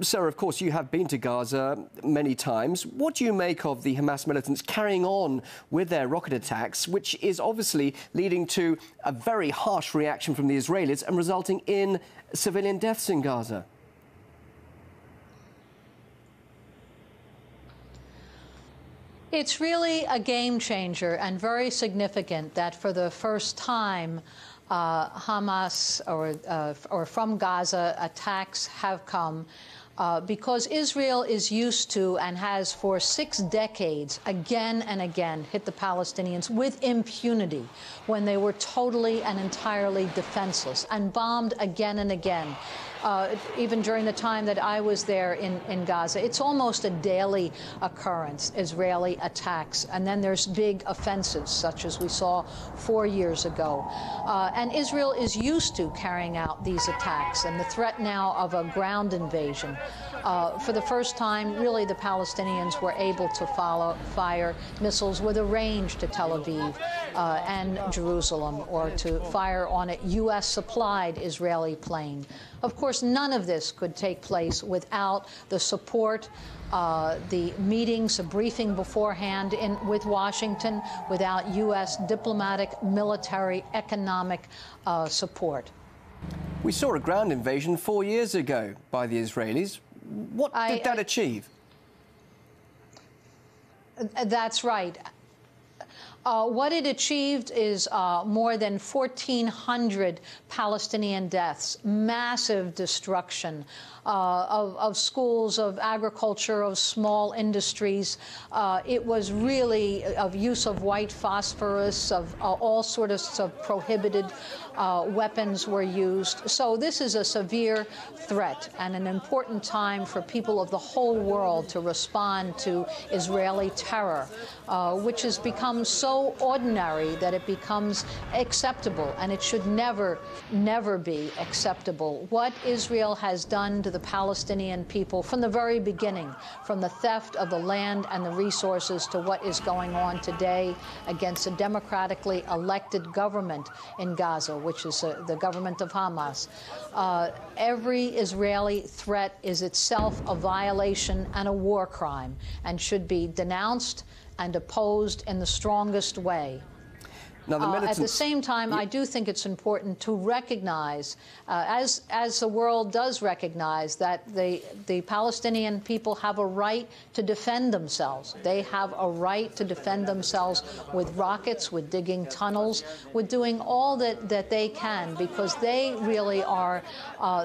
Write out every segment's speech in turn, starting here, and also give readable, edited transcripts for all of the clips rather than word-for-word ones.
Sarah, of course, you have been to Gaza many times. What do you make of the Hamas militants carrying on with their rocket attacks, which is obviously leading to a very harsh reaction from the Israelis and resulting in civilian deaths in Gaza? It's really a game changer and very significant that for the first time Hamas or from Gaza attacks have come because Israel is used to and has for 6 decades again and again hit the Palestinians with impunity when they were totally and entirely defenseless and bombed again and again. Even during the time that I was there in Gaza, it's almost a daily occurrence, Israeli attacks. And then there's big offensives, such as we saw 4 years ago. And Israel is used to carrying out these attacks and the threat now of a ground invasion. For the first time, really, the Palestinians were able to fire missiles with a range to Tel Aviv and Jerusalem, or to fire on a U.S.-supplied Israeli plane. Of course, none of this could take place without the support, the meetings, a briefing beforehand with Washington, without U.S. diplomatic, military, economic support. We saw a ground invasion 4 years ago by the Israelis. What did that achieve? That's right. What it achieved is more than 1,400 Palestinian deaths, massive destruction of schools, of agriculture, of small industries. It was really of use of white phosphorus, of all sorts of prohibited weapons were used. So this is a severe threat and an important time for people of the whole world to respond to Israeli terror, which has become so ordinary that it becomes acceptable, and it should never, never be acceptable. What Israel has done to the Palestinian people from the very beginning, from the theft of the land and the resources to what is going on today against a democratically elected government in Gaza, which is the government of Hamas. Every Israeli threat is itself a violation and a war crime and should be denounced and opposed in the strongest way. Now, at the same time, I do think it's important to recognize, as the world does recognize, that the Palestinian people have a right to defend themselves. They have a right to defend themselves with rockets, with digging tunnels, with doing all that they can, because they really are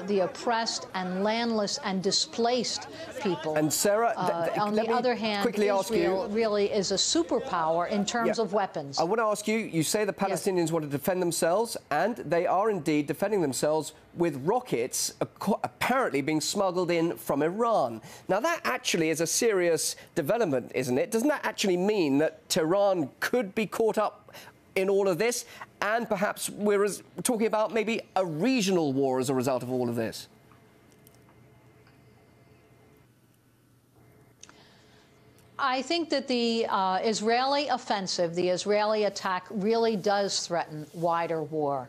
the oppressed and landless and displaced people. And Sarah, on the other hand, Israel really is a superpower in terms of weapons. I want to ask you, you say the Palestinians want to defend themselves, and they are indeed defending themselves with rockets apparently being smuggled in from Iran. Now, that actually is a serious development, isn't it? Doesn't that actually mean that Tehran could be caught up in all of this, and perhaps we're talking about maybe a regional war as a result of all of this? I think that the Israeli offensive, the Israeli attack, really does threaten wider war.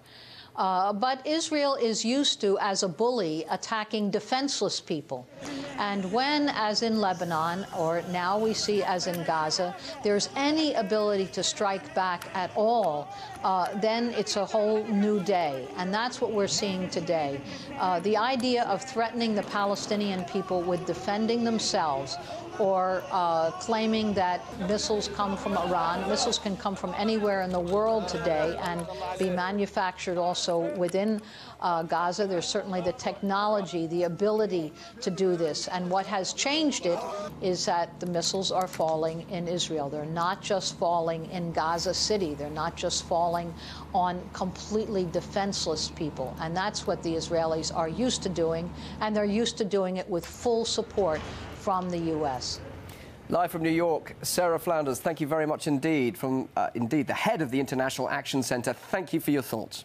But Israel is used to, as a bully, attacking defenseless people. And when, as in Lebanon, or now we see as in Gaza, there's any ability to strike back at all, then it's a whole new day. And that's what we're seeing today. The idea of threatening the Palestinian people with defending themselves, or claiming that missiles come from Iran. Missiles can come from anywhere in the world today and be manufactured also within Gaza. There's certainly the technology, the ability to do this. And what has changed it is that the missiles are falling in Israel. They're not just falling in Gaza City. They're not just falling on completely defenseless people. And that's what the Israelis are used to doing, and they're used to doing it with full support from the U.S. Live from New York, Sarah Flounders, thank you very much indeed. From the head of the International Action Center, thank you for your thoughts.